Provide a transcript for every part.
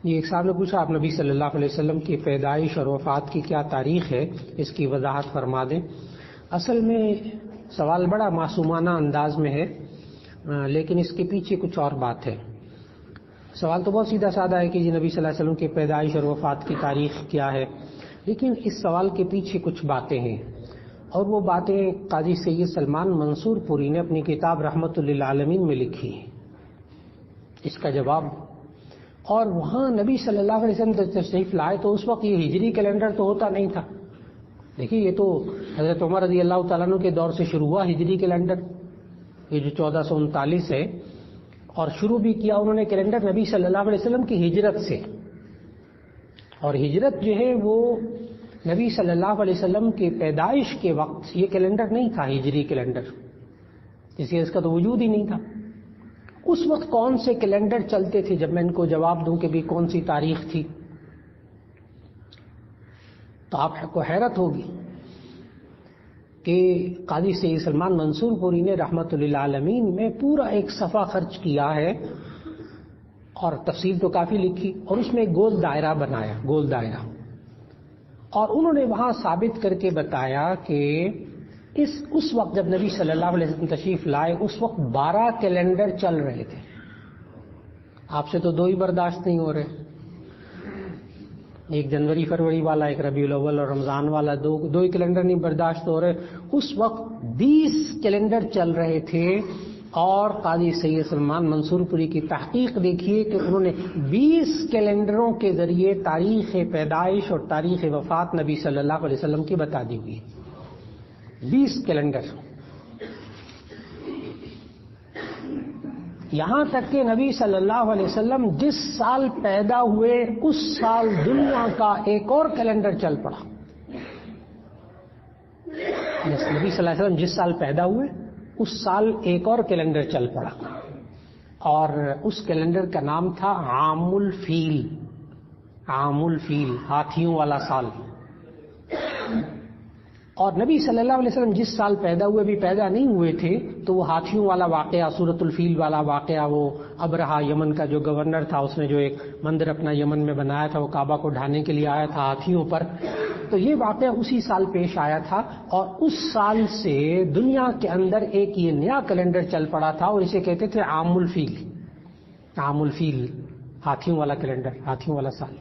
یہ ایک صاحب نے پوچھا آپ نبی صلی اللہ علیہ وسلم کی پیدائش اور وفات کی کیا تاریخ ہے، اس کی وضاحت فرما دیں۔ اصل میں سوال بڑا معصومانہ انداز میں ہے، لیکن اس کے پیچھے کچھ اور بات ہے۔ سوال تو بہت سیدھا سادہ ہے کہ جی نبی صلی اللہ علیہ وسلم کی پیدائش اور وفات کی تاریخ کیا ہے، لیکن اس سوال کے پیچھے کچھ باتیں ہیں، اور وہ باتیں قاضی سید سلمان منصور پوری نے اپنی کتاب رحمت للعالمین میں لکھی ہیں۔ اس کا جواب، اور وہاں نبی صلی اللہ علیہ وسلم تشریف لائے تو اس وقت یہ ہجری کیلنڈر تو ہوتا نہیں تھا۔ دیکھیے یہ تو حضرت عمر رضی اللہ تعالیٰ عنہ کے دور سے شروع ہوا ہجری کیلنڈر، یہ جو 1439 ہے، اور شروع بھی کیا انہوں نے کیلنڈر نبی صلی اللہ علیہ وسلم کی ہجرت سے، اور ہجرت جو ہے وہ نبی صلی اللہ علیہ وسلم کی پیدائش کے وقت یہ کیلنڈر نہیں تھا ہجری کیلنڈر، اس کا تو وجود ہی نہیں تھا۔ اس وقت کون سے کیلنڈر چلتے تھے؟ جب میں ان کو جواب دوں کہ بھی کون سی تاریخ تھی تو آپ کو حیرت ہوگی کہ قاضی سید سلمان منصور پوری نے رحمت للعالمین میں پورا ایک صفحہ خرچ کیا ہے اور تفصیل تو کافی لکھی، اور اس میں گول دائرہ بنایا، گول دائرہ، اور انہوں نے وہاں ثابت کر کے بتایا کہ اس وقت جب نبی صلی اللہ علیہ وسلم تشریف لائے اس وقت 12 کیلنڈر چل رہے تھے۔ آپ سے تو 2 ہی برداشت نہیں ہو رہے، ایک جنوری فروری والا، ایک ربیع الاول اور رمضان والا، دو ہی کیلنڈر نہیں برداشت ہو رہے۔ اس وقت 20 کیلنڈر چل رہے تھے، اور قاضی سید سلمان منصور پوری کی تحقیق دیکھیے کہ انہوں نے 20 کیلنڈروں کے ذریعے تاریخ پیدائش اور تاریخ وفات نبی صلی اللہ علیہ وسلم کی بتا دی ہوئی۔ 20 کیلنڈر، یہاں تک کہ نبی صلی اللہ علیہ وسلم جس سال پیدا ہوئے اس سال دنیا کا ایک اور کیلنڈر چل پڑا۔ نبی صلی اللہ علیہ وسلم جس سال پیدا ہوئے اس سال ایک اور کیلنڈر چل پڑا، اور اس کیلنڈر کا نام تھا عام الفیل، عام الفیل، ہاتھیوں والا سال۔ اور نبی صلی اللہ علیہ وسلم جس سال پیدا ہوئے بھی پیدا نہیں ہوئے تھے تو وہ ہاتھیوں والا واقعہ، سورۃ الفیل والا واقعہ، وہ ابرہا یمن کا جو گورنر تھا، اس نے جو ایک مندر اپنا یمن میں بنایا تھا، وہ کعبہ کو ڈھانے کے لیے آیا تھا ہاتھیوں پر، تو یہ واقعہ اسی سال پیش آیا تھا، اور اس سال سے دنیا کے اندر ایک یہ نیا کیلنڈر چل پڑا تھا، اور اسے کہتے تھے عام الفیل، عام الفیل، ہاتھیوں والا کیلنڈر، ہاتھیوں والا سال۔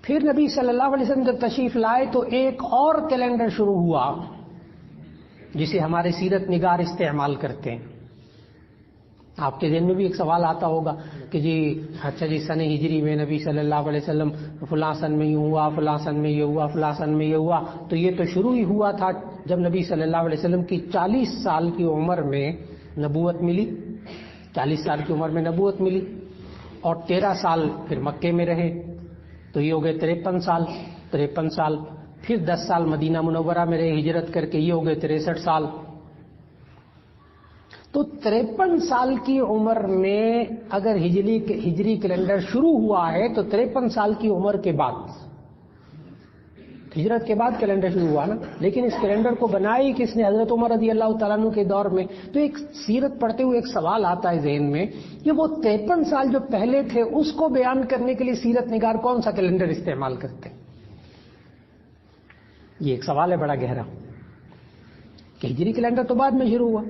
پھر نبی صلی اللہ علیہ وسلم جب تشریف لائے تو ایک اور کیلنڈر شروع ہوا جسے ہمارے سیرت نگار استعمال کرتے ہیں۔ آپ کے ذہن میں بھی ایک سوال آتا ہوگا کہ جی اچھا جی سن ہجری میں نبی صلی اللہ علیہ وسلم فلاں سن میں یہ ہوا، فلاں سن میں یہ ہوا، فلاں سن میں یہ ہوا، تو یہ تو شروع ہی ہوا تھا جب نبی صلی اللہ علیہ وسلم کی 40 سال کی عمر میں نبوت ملی، 40 سال کی عمر میں نبوت ملی، اور 13 سال پھر مکے میں رہے، تو یہ ہو گئے 53 سال، 53 سال، پھر 10 سال مدینہ منورہ میں رہے ہجرت کر کے، یہ ہو گئے 63 سال۔ تو 53 سال کی عمر میں اگر ہجری کیلنڈر شروع ہوا ہے تو 53 سال کی عمر کے بعد، ہجرت کے بعد کیلنڈر شروع ہوا نا، لیکن اس کیلنڈر کو بنائی کس نے؟ حضرت عمر رضی اللہ تعالیٰ عنہ کے دور میں۔ تو ایک سیرت پڑھتے ہوئے ایک سوال آتا ہے ذہن میں کہ وہ 53 سال جو پہلے تھے اس کو بیان کرنے کے لیے سیرت نگار کون سا کیلنڈر استعمال کرتے ہیں؟ یہ ایک سوال ہے بڑا گہرا کہ ہجری کیلنڈر تو بعد میں شروع ہوا،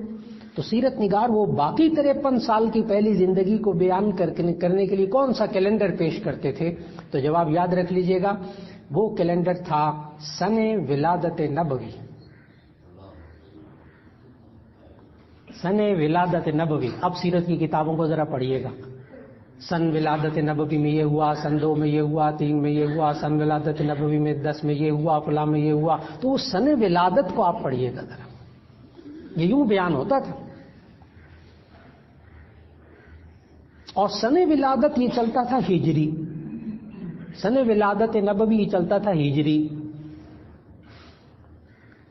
تو سیرت نگار وہ باقی 53 سال کی پہلی زندگی کو بیان کرنے کے لیے کون سا کیلنڈر پیش کرتے تھے؟ تو جواب یاد رکھ لیجئے گا، وہ کیلنڈر تھا سن ولادت نبوی، سن ولادت نبوی۔ اب سیرت کی کتابوں کو ذرا پڑھیے گا، سن ولادت نبوی میں یہ ہوا، سن 2 میں یہ ہوا، 3 میں یہ ہوا، سن ولادت نبوی میں 10 میں یہ ہوا، فلاں میں یہ ہوا، تو وہ سن ولادت کو آپ پڑھیے گا ذرا، یہ یوں بیان ہوتا تھا۔ اور سن ولادت یہ چلتا تھا ہجری، سن ولادت نبوی یہ چلتا تھا ہجری۔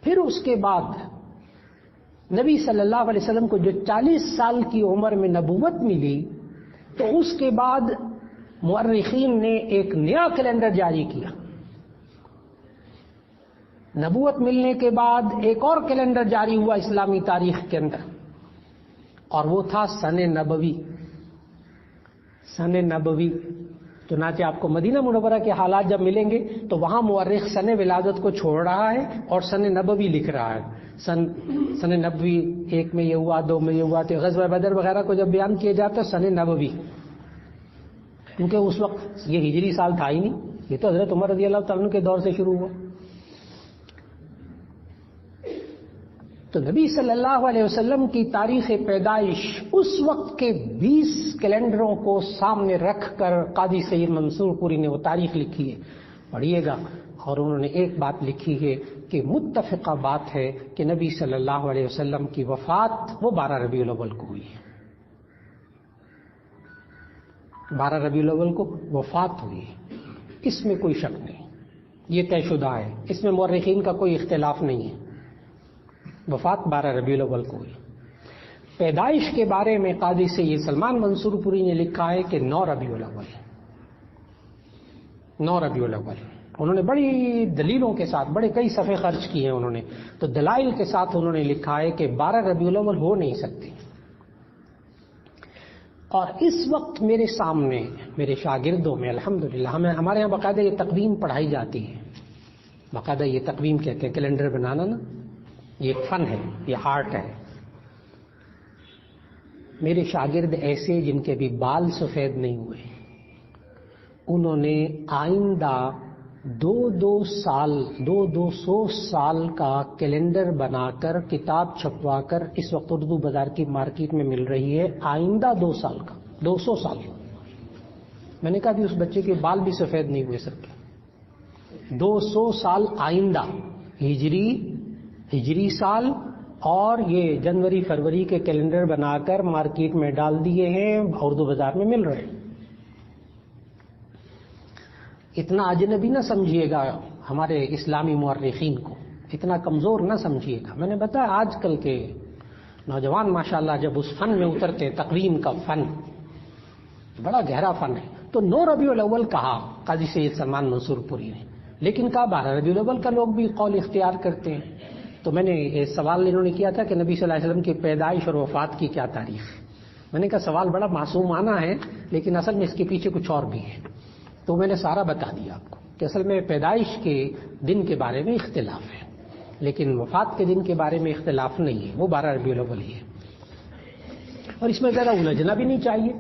پھر اس کے بعد نبی صلی اللہ علیہ وسلم کو جو 40 سال کی عمر میں نبوت ملی، تو اس کے بعد مورخین نے ایک نیا کیلنڈر جاری کیا۔ نبوت ملنے کے بعد ایک اور کیلنڈر جاری ہوا اسلامی تاریخ کے اندر، اور وہ تھا سن نبوی۔ سن نبوی، چنانچہ آپ کو مدینہ منورہ کے حالات جب ملیں گے تو وہاں مورخ سن ولادت کو چھوڑ رہا ہے اور سن نبوی لکھ رہا ہے. سن نبوی 1 میں یہ ہوا، 2 میں یہ ہوا. تو غزوہ بدر وغیرہ کو جب بیان کیا جاتا ہے سن نبوی، کیونکہ اس وقت یہ ہجری سال تھا ہی نہیں، یہ تو حضرت عمر رضی اللہ تعالیٰ عنہ کے دور سے شروع ہوا. تو نبی صلی اللہ علیہ وسلم کی تاریخ پیدائش اس وقت کے 20 کیلنڈروں کو سامنے رکھ کر قاضی سید منصور پوری نے وہ تاریخ لکھی ہے. پڑھیے گا. اور انہوں نے ایک بات لکھی ہے کہ متفقہ بات ہے کہ نبی صلی اللہ علیہ وسلم کی وفات وہ 12 ربیع الاول کو ہوئی ہے. 12 ربیع الاول کو وفات ہوئی ہے، اس میں کوئی شک نہیں، یہ طے شدہ ہے، اس میں مورخین کا کوئی اختلاف نہیں ہے. وفات 12 ربیع الاول کو ہوئی. پیدائش کے بارے میں قاضی سید سلمان منصور پوری نے لکھا ہے کہ 9 ربیع الاول. 9 ربیع الاول. انہوں نے بڑی دلیلوں کے ساتھ بڑے کئی صفحے خرچ کیے ہیں انہوں نے، تو دلائل کے ساتھ انہوں نے لکھا ہے کہ 12 ربیع الاول ہو نہیں سکتی. اور اس وقت میرے سامنے میرے شاگردوں میں الحمدللہ ہمارے یہاں باقاعدہ یہ تقویم پڑھائی جاتی ہے. باقاعدہ یہ تقویم کہتے ہیں، کیلنڈر بنانا نا، یہ ایک فن ہے، یہ آرٹ ہے. میرے شاگرد ایسے جن کے بھی بال سفید نہیں ہوئے، انہوں نے آئندہ 200 سال کا کیلنڈر بنا کر کتاب چھپوا کر اس وقت اردو بازار کی مارکیٹ میں مل رہی ہے. آئندہ 2 سال کا، 200 سال. میں نے کہا کہ اس بچے کے بال بھی سفید نہیں ہوئے سر کے. 200 سال آئندہ، ہجری سال، اور یہ جنوری فروری کے کیلنڈر بنا کر مارکیٹ میں ڈال دیے ہیں، اردو بازار میں مل رہے ہیں. اتنا اجنبی نہ سمجھیے گا ہمارے اسلامی مورخین کو، اتنا کمزور نہ سمجھیے گا. میں نے بتایا آج کل کے نوجوان ماشاءاللہ جب اس فن میں اترتے، تقویم کا فن بڑا گہرا فن ہے. تو 9 ربیع الاول کہا قاضی سید سلمان منصور پوری نے، لیکن کہا 12 ربیع الاول کا لوگ بھی قول اختیار کرتے ہیں. تو میں نے یہ سوال انہوں نے کیا تھا کہ نبی صلی اللہ علیہ وسلم کی پیدائش اور وفات کی کیا تاریخ ہے. میں نے کہا سوال بڑا معصومانہ ہے، لیکن اصل میں اس کے پیچھے کچھ اور بھی ہے. تو میں نے سارا بتا دیا آپ کو کہ اصل میں پیدائش کے دن کے بارے میں اختلاف ہے، لیکن وفات کے دن کے بارے میں اختلاف نہیں ہے، وہ 12 ربیع الاول ہی ہے. اور اس میں ذرا الجھنا بھی نہیں چاہیے.